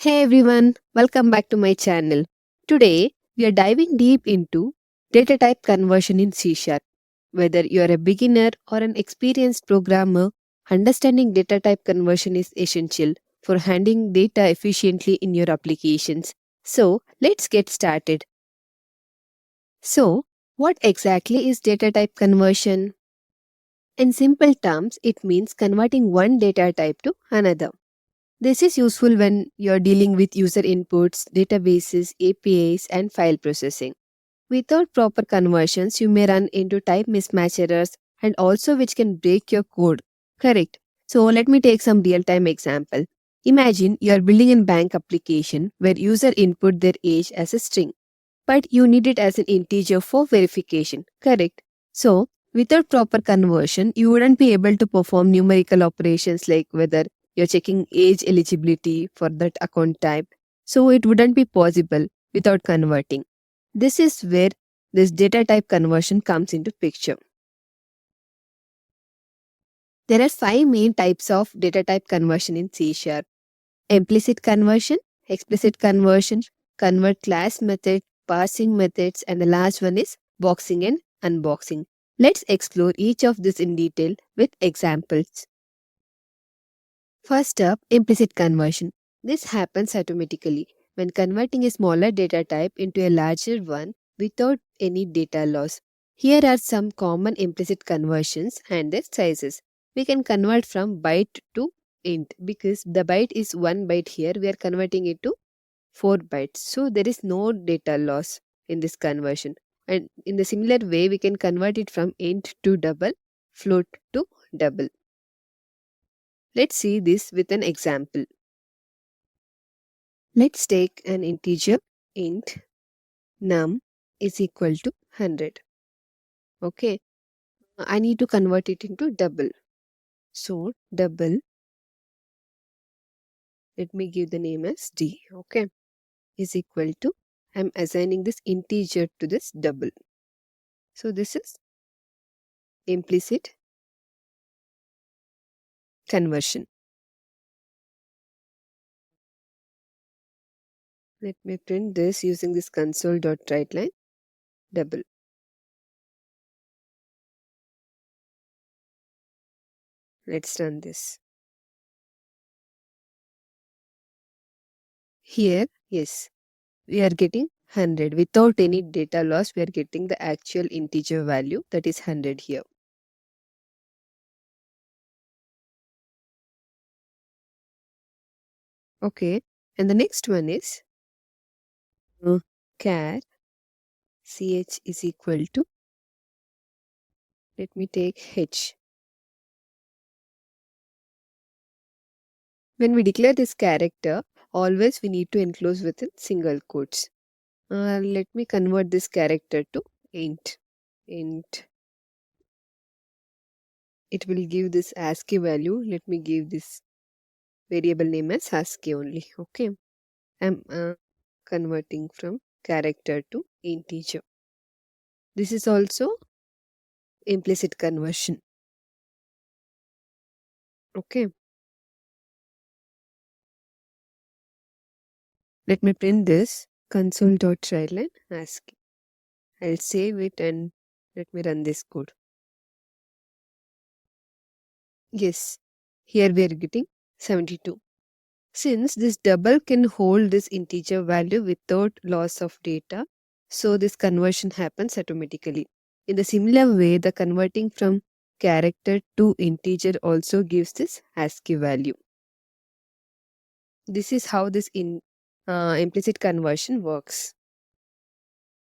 Hey everyone, welcome back to my channel. Today we are diving deep into data type conversion in C Sharp. Whether you are a beginner or an experienced programmer, understanding data type conversion is essential for handling data efficiently in your applications. So, let's get started. So, what exactly is data type conversion? In simple terms, it means converting one data type to another. This is useful when you're dealing with user inputs, databases, APIs, and file processing. Without proper conversions, you may run into type mismatch errors and also which can break your code. Correct. So let me take some real-time example. Imagine you are building a bank application where user input their age as a string, but you need it as an integer for verification. Correct. So without proper conversion, you wouldn't be able to perform numerical operations like whether you're checking age eligibility for that account type. So it wouldn't be possible without converting. This is where this data type conversion comes into picture. There are five main types of data type conversion in C Sharp: implicit conversion, explicit conversion, convert class method, parsing methods, and the last one is boxing and unboxing. Let's explore each of these in detail with examples. First up, implicit conversion. This happens automatically when converting a smaller data type into a larger one without any data loss. Here are some common implicit conversions and their sizes. We can convert from byte to int because the byte is 1 byte here. We are converting it to 4 bytes. So there is no data loss in this conversion. And in the similar way, we can convert it from int to double, float to double. Let's see this with an example. Let's take an integer int num is equal to 100. Okay, I need to convert it into double. So double, let me give the name as d. Okay, is equal to, I'm assigning this integer to this double. So this is implicit conversion. Let me print this using this console.writeLine double. Let's run this. Here, yes, we are getting 100 without any data loss. We are getting the actual integer value, that is 100 here. Okay, and the next one is char ch is equal to, let me take h. When we declare this character, always we need to enclose within single quotes. Let me convert this character to int. Int. It will give this ASCII value. Let me give this variable name as ASCII only. Okay, I'm converting from character to integer. This is also implicit conversion. Okay, let me print this console.writeLine ASCII. I'll save it and let me run this code. Yes, here we are getting 72. Since this double can hold this integer value without loss of data, so this conversion happens automatically. In the similar way, the converting from character to integer also gives this ASCII value. This is how this implicit conversion works.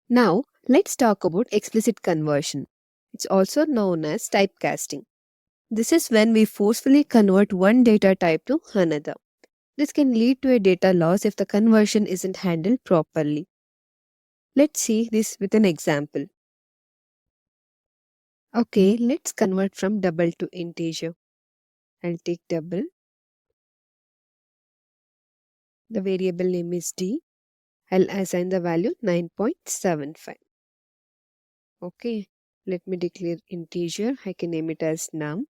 Now, let's talk about explicit conversion. It's also known as typecasting. This is when we forcefully convert one data type to another. This can lead to a data loss if the conversion isn't handled properly. Let's see this with an example. Okay, let's convert from double to integer. I'll take double. The variable name is d. I'll assign the value 9.75. Okay, let me declare integer. I can name it as num.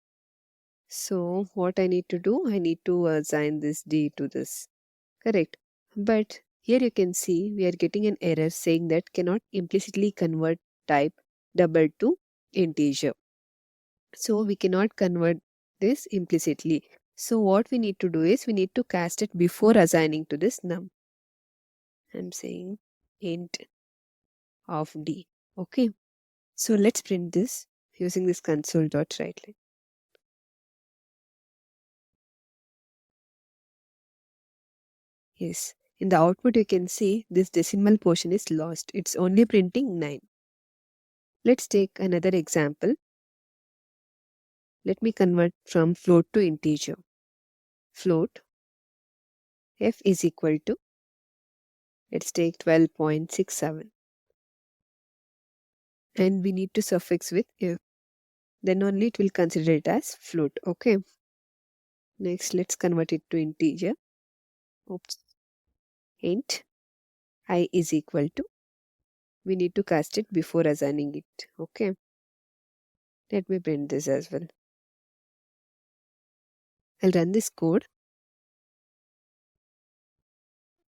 So what I need to do, I need to assign this d to this. Correct. But here you can see we are getting an error saying that cannot implicitly convert type double to integer. So we cannot convert this implicitly. So what we need to do is we need to cast it before assigning to this num. I'm saying int of d. Okay. So let's print this using this console.writeline. Yes. In the output you can see this decimal portion is lost. It's only printing 9. Let's take another example. Let me convert from float to integer. Float f is equal to, let's take 12.67. And we need to suffix with f. Then only it will consider it as float. Okay. Next, let's convert it to integer. Oops. Int I is equal to, we need to cast it before assigning it. Okay. Let me print this as well. I'll run this code.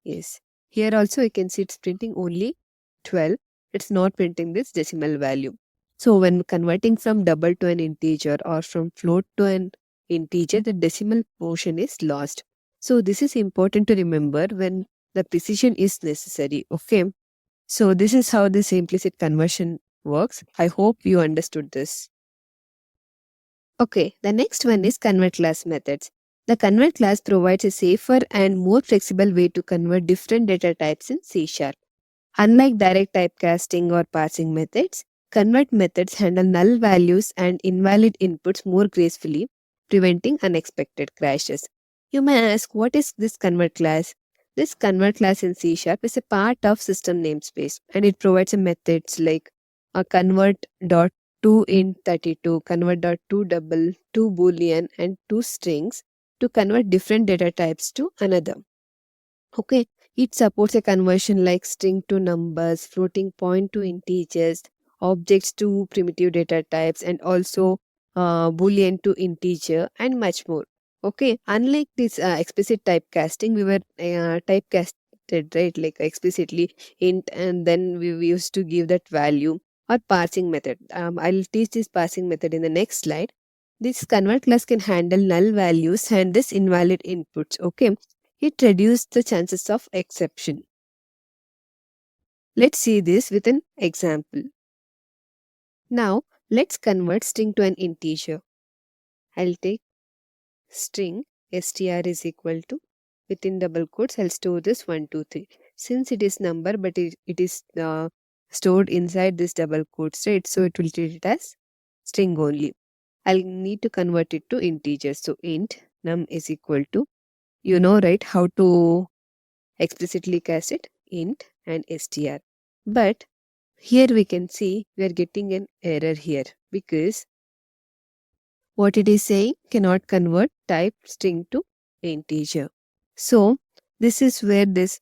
Yes. Here also you can see it's printing only 12. It's not printing this decimal value. So when converting from double to an integer or from float to an integer, the decimal portion is lost. So this is important to remember when the precision is necessary. Okay. So this is how this implicit conversion works. I hope you understood this. Okay, the next one is convert class methods. The convert class provides a safer and more flexible way to convert different data types in C#. Unlike direct typecasting or parsing methods, convert methods handle null values and invalid inputs more gracefully, preventing unexpected crashes. You may ask, what is this convert class? This convert class in C# is a part of system namespace and it provides a methods like a convert dot to int 32, convert dot to double, to boolean and to strings to convert different data types to another. Okay, it supports a conversion like string to numbers, floating point to integers, objects to primitive data types, and also boolean to integer, and much more. Okay, unlike this explicit typecasting, we were typecasted, right? Like explicitly int, and then we used to give that value or parsing method. I'll teach this parsing method in the next slide. This convert class can handle null values and this invalid inputs. Okay, it reduced the chances of exception. Let's see this with an example. Now, let's convert string to an integer. I'll take string str is equal to, within double quotes, I'll store this 1, 2, 3. Since it is number, but it is stored inside this double quotes, right? So it will treat it as string only. I'll need to convert it to integer. So int num is equal to, you know, right, how to explicitly cast it, int and str. But here we can see we are getting an error here because what it is saying cannot convert type string to integer. So this is where this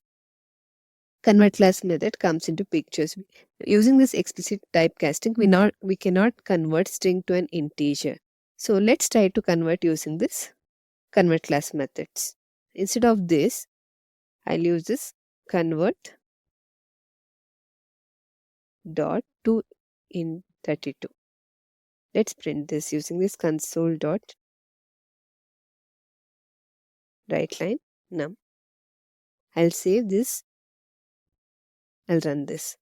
convert class method comes into pictures. Using this explicit typecasting, we cannot convert string to an integer. So let's try to convert using this convert class methods. Instead of this, I'll use this convert dot to in 32. Let's print this using this console dot write line num. I'll save this. I'll run this.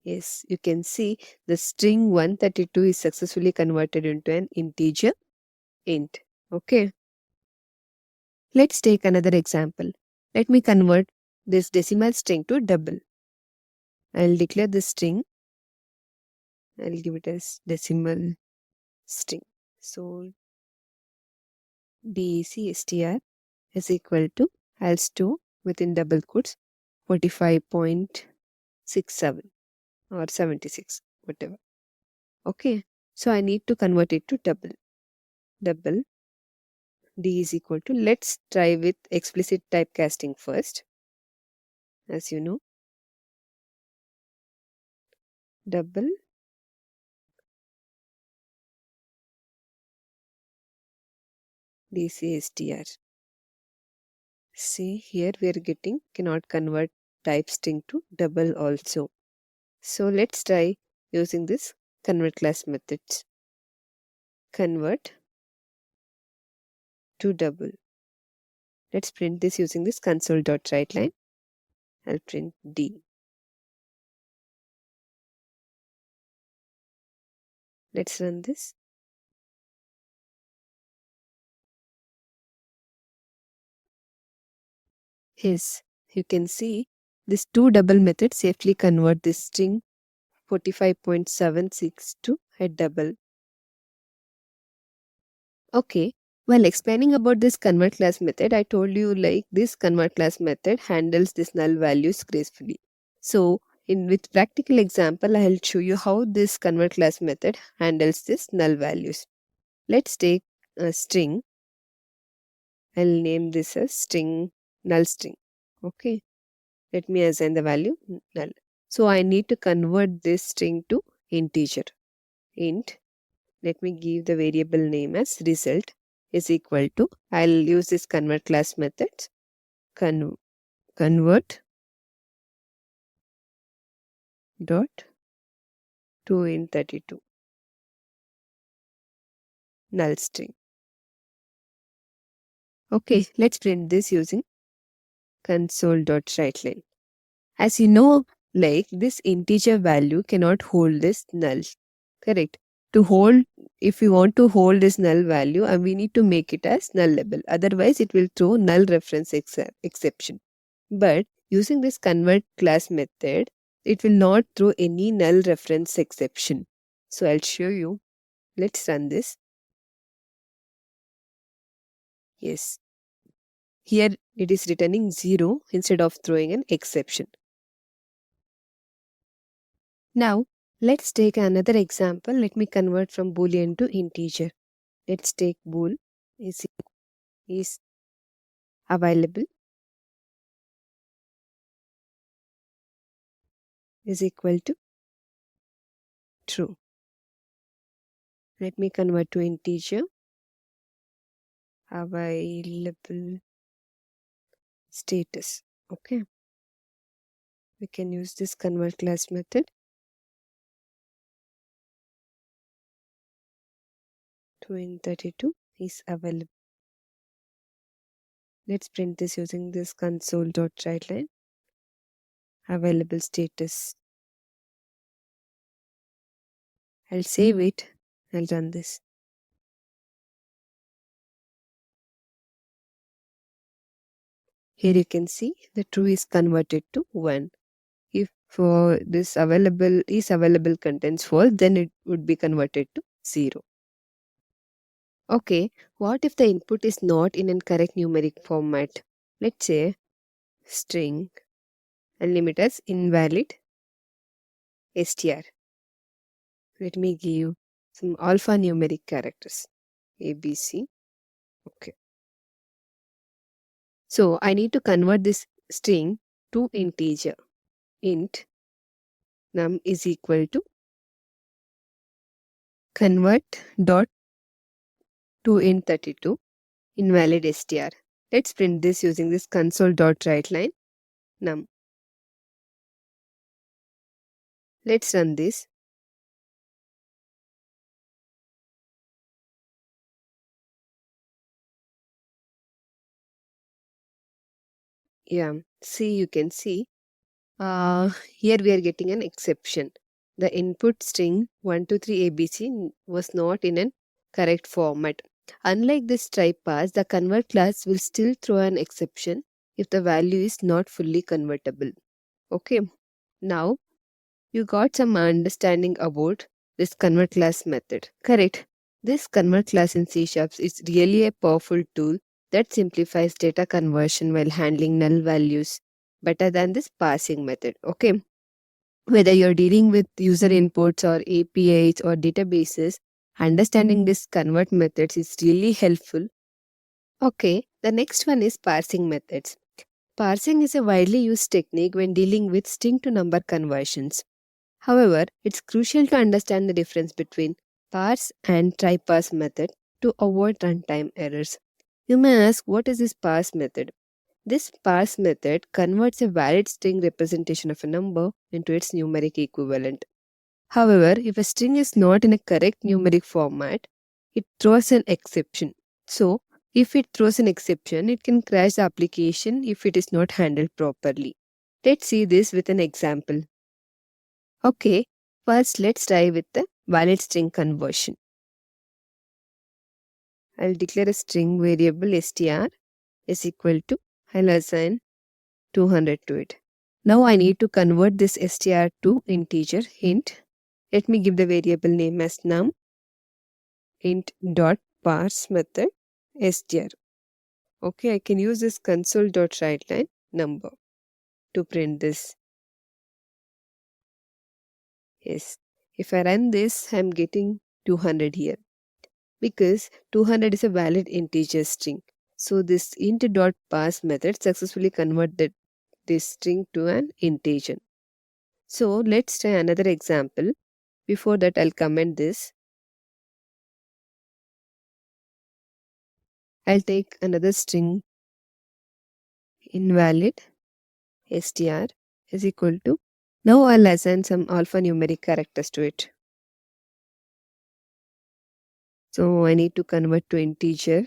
Yes, you can see the string 132 is successfully converted into an integer int. Okay. Let's take another example. Let me convert this decimal string to double. I'll declare the string. I'll give it as decimal string. So decstr is equal to, I'll store within double quotes 45.67 or 76, whatever. Okay, so I need to convert it to double. Double d is equal to, let's try with explicit typecasting first. As you know, double dcstr. See, here we are getting cannot convert type string to double also. So let's try using this convert class methods. Convert to double. Let's print this using this console.writeLine. I'll print D. Let's run this. Yes, you can see this two double method safely convert this string 45.76 to a double. Okay, while explaining about this convert class method, I told you like this convert class method handles this null values gracefully. So with practical example, I'll show you how this convert class method handles this null values. Let's take a string. I'll name this as string null string. Okay, let me assign the value null. So I need to convert this string to integer. Int, let me give the variable name as result is equal to, I'll use this convert class method, convert dot to int32 null string. Okay, let's print this using console.writeLine. As you know, like this integer value cannot hold this null. Correct. To hold, if we want to hold this null value, and we need to make it as nullable. Otherwise, it will throw null reference exception. But using this convert class method, it will not throw any null reference exception. So I'll show you. Let's run this. Yes. Here it is returning 0 instead of throwing an exception. Now, let's take another example. Let me convert from boolean to integer. Let's take bool is available is equal to true. Let me convert to integer. Available status. Okay. We can use this convert class method to int32 is available. Let's print this using this console.writeLine. Available status. I'll save it. I'll run this. Here you can see the true is converted to 1. If this available contains false, then it would be converted to 0. Okay, what if the input is not in a correct numeric format? Let's say string and limit as invalid str. Let me give some alphanumeric characters. ABC. Okay. So I need to convert this string to integer. Int num is equal to convert dot to int32 invalid str. Let's print this using this console.writeLine num. Let's run this. Yeah, see, you can see here we are getting an exception. The input string 123 ABC was not in a correct format. Unlike this TryParse, the convert class will still throw an exception if the value is not fully convertible. Okay, now you got some understanding about this convert class method. Correct. This convert class in C# is really a powerful tool that simplifies data conversion while handling null values better than this parsing method. Okay. Whether you're dealing with user inputs or APIs or databases, understanding this convert methods is really helpful. Okay, the next one is parsing methods. Parsing is a widely used technique when dealing with string to number conversions. However, it's crucial to understand the difference between parse and TryParse method to avoid runtime errors. You may ask, what is this parse method? This parse method converts a valid string representation of a number into its numeric equivalent. However, if a string is not in a correct numeric format, it throws an exception. So, if it throws an exception, it can crash the application if it is not handled properly. Let's see this with an example. Okay, first let's try with the valid string conversion. I'll declare a string variable str is equal to, I'll assign 200 to it. Now I need to convert this str to integer int. Let me give the variable name as num int dot parse method str. Okay, I can use this console dot writeline number to print this. Yes, if I run this, I'm getting 200 here because 200 is a valid integer string. So this int dot parse method successfully converted this string to an integer. So let's try another example. Before that, I'll comment this. I'll take another string invalid str is equal to. Now I'll assign some alphanumeric characters to it. So I need to convert to integer.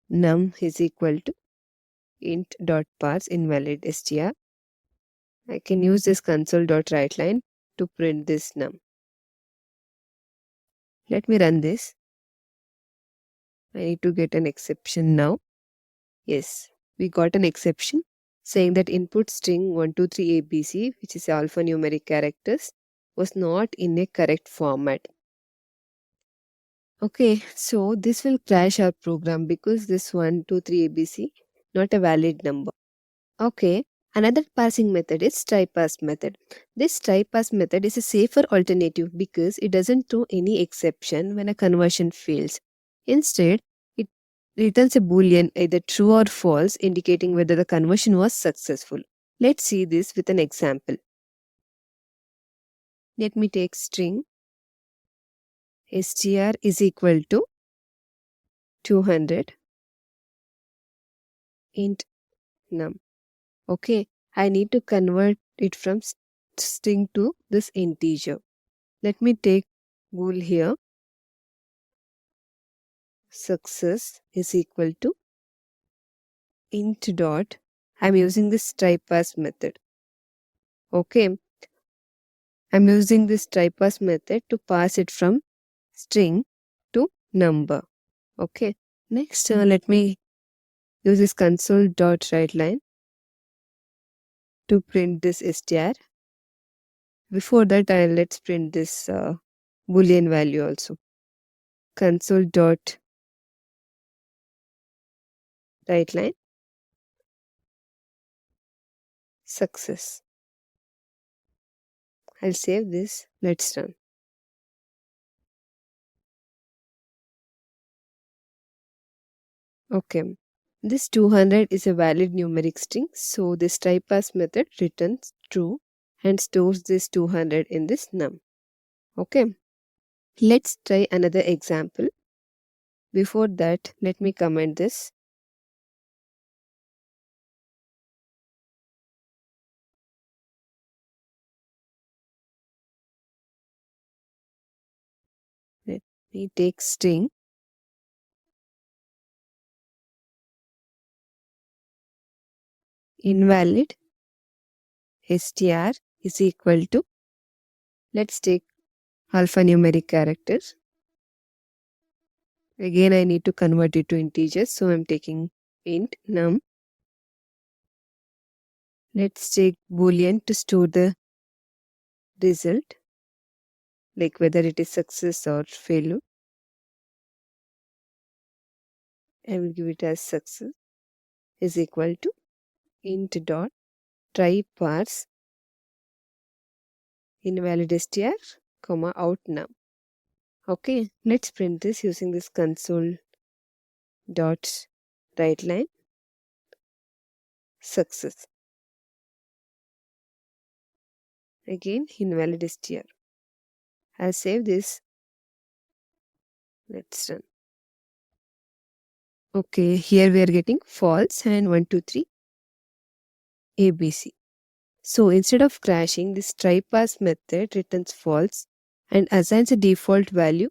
Num is equal to int dot parse invalid str. I can use this console dot writeline to print this num. Let me run this. I need to get an exception now. Yes, we got an exception saying that input string 123 ABC, which is alphanumeric characters, was not in a correct format. Okay, so this will crash our program because this 123 ABC not a valid number. Okay, another parsing method is TryParse method. This TryParse method is a safer alternative because it doesn't throw any exception when a conversion fails. Instead, it returns a boolean either true or false indicating whether the conversion was successful. Let's see this with an example. Let me take string str is equal to 200 int num. Okay, I need to convert it from string to this integer. Let me take bool here. Success is equal to int dot. I'm using this TryParse method. Okay, I'm using this TryParse method to pass it from string to number. Okay, next let me use this console dot writeline to print this str. Before that, let's print this boolean value also. Console dot writeline success. I'll save this. Let's run. Okay, this 200 is a valid numeric string, so this TryParse method returns true and stores this 200 in this num. Okay, let's try another example. Before that, let me comment this. Let me take string invalid str is equal to, let's take alphanumeric characters. Again, I need to convert it to integers, so I'm taking int num. Let's take boolean to store the result, like whether it is success or failure. I will give it as success is equal to int dot TryParse invalid str comma out num. Okay, let's print this using this console dot writeline success. Again invalid str. I'll save this. Let's run. Okay, here we are getting false and 1, 2, 3 ABC. So instead of crashing, this TryParse method returns false and assigns a default value.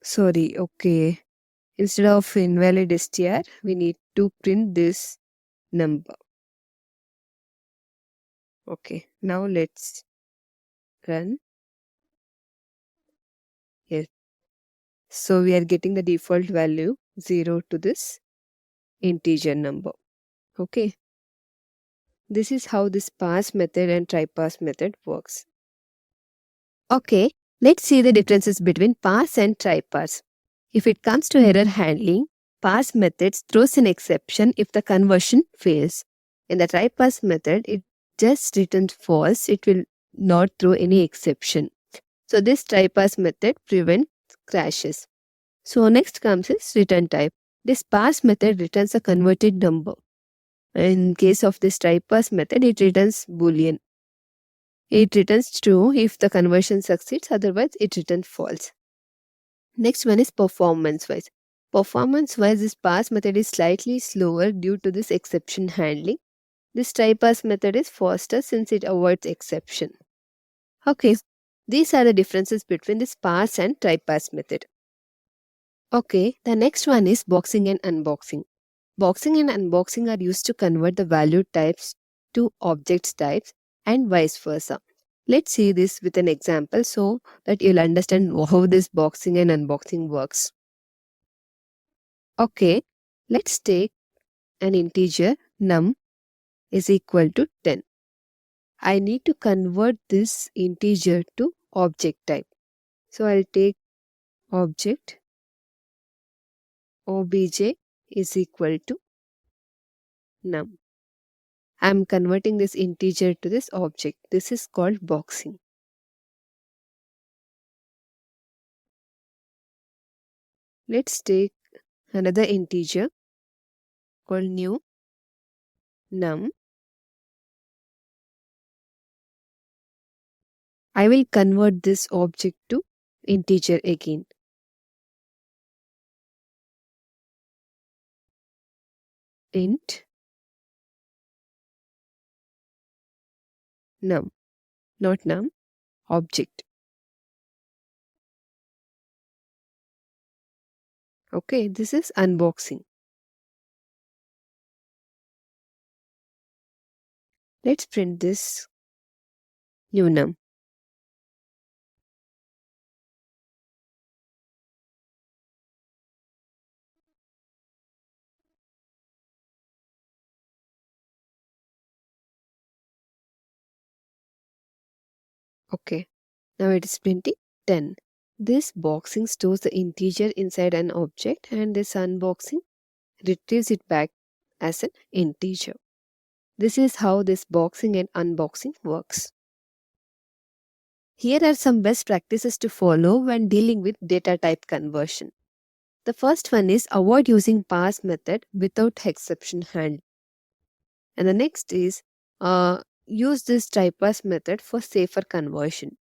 Sorry, okay. Instead of invalid str, we need to print this number. Okay, now let's run. Yes. So we are getting the default value 0 to this integer number. Okay. This is how this parse method and TryParse method works. Okay, let's see the differences between parse and TryParse. If it comes to error handling, parse methods throws an exception if the conversion fails. In the TryParse method, it just returns false. It will not throw any exception. So this TryParse method prevents crashes. So next comes is return type. This parse method returns a converted number. In case of this TryParse method, it returns boolean. It returns true if the conversion succeeds, otherwise it returns false. Next one is performance wise. Performance wise, this parse method is slightly slower due to this exception handling. This TryParse method is faster since it avoids exception. Okay, these are the differences between this parse and TryParse method. Okay, the next one is boxing and unboxing. Boxing and unboxing are used to convert the value types to objects types and vice versa. Let's see this with an example so that you'll understand how this boxing and unboxing works. Okay, let's take an integer num is equal to 10. I need to convert this integer to object type. So I'll take object obj is equal to num. I'm converting this integer to this object. This is called boxing. Let's take another integer called new num. I will convert this object to integer again. Int num, not num, object. Okay, this is unboxing. Let's print this new num. Okay, now it is printing 10. This boxing stores the integer inside an object and this unboxing retrieves it back as an integer. This is how this boxing and unboxing works. Here are some best practices to follow when dealing with data type conversion. The first one is avoid using parse method without exception handling. And the next is use this TryParse method for safer conversion.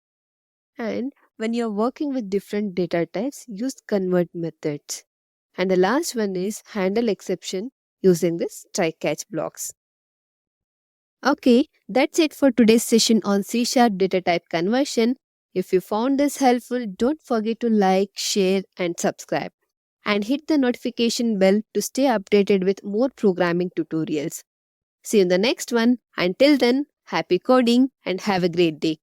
And when you're working with different data types, use convert methods. And the last one is handle exception using this try catch blocks. Okay, that's it for today's session on C# data type conversion. If you found this helpful, don't forget to like, share, and subscribe. And hit the notification bell to stay updated with more programming tutorials. See you in the next one. Until then, happy coding and have a great day.